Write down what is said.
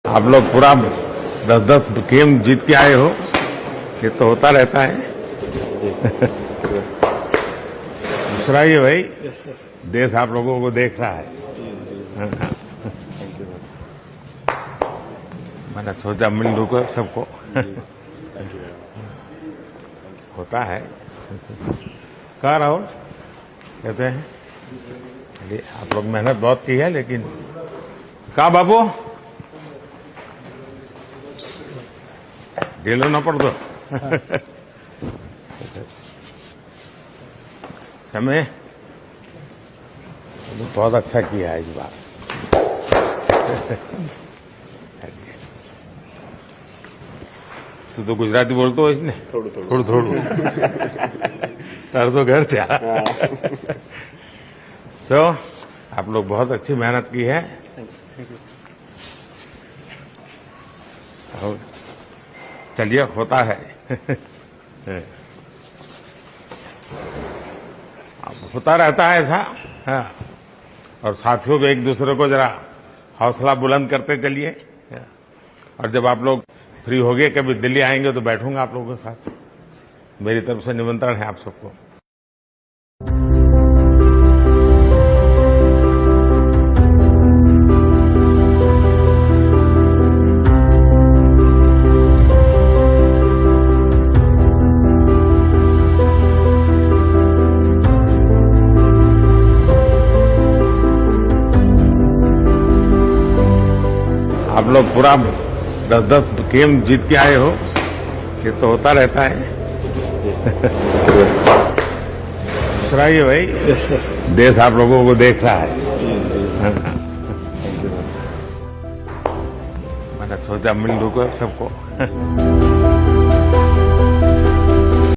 आप लोग पूरा 10-10 गेम जीत के आए हो, ये तो होता रहता है। दूसरा ये भाई, देश आप लोगों को देख रहा है। मैंने सोचा मिल लूँ को सबको। होता है। कहाँ राहुल, कैसे हैं? चलिए, आप लोग मेहनत बहुत की है, लेकिन कहाँ बाबू गेलो ना पड़ दो। समय बहुत अच्छा किया है इस बार। तू तो गुजराती बोलते हो इसने? थोड़ू थोड़ू तार तो घर से। तो आप लोग बहुत अच्छी मेहनत की है। और चलिए, होता है। होता रहता है ऐसा। हाँ। और साथियों को एक दूसरे को जरा हौसला बुलंद करते चलिए। और जब आप लोग फ्री हो गए, कभी दिल्ली आएंगे तो बैठूंगा आप लोगों के साथ। मेरी तरफ से निमंत्रण है आप सबको। आप लोग पूरा 10-10 गेम जीत के आए हो, ये तो होता रहता है। दूसरा ये भाई, देश आप लोगों को देख रहा है। मैंने सोचा मिल लूँ को सबको।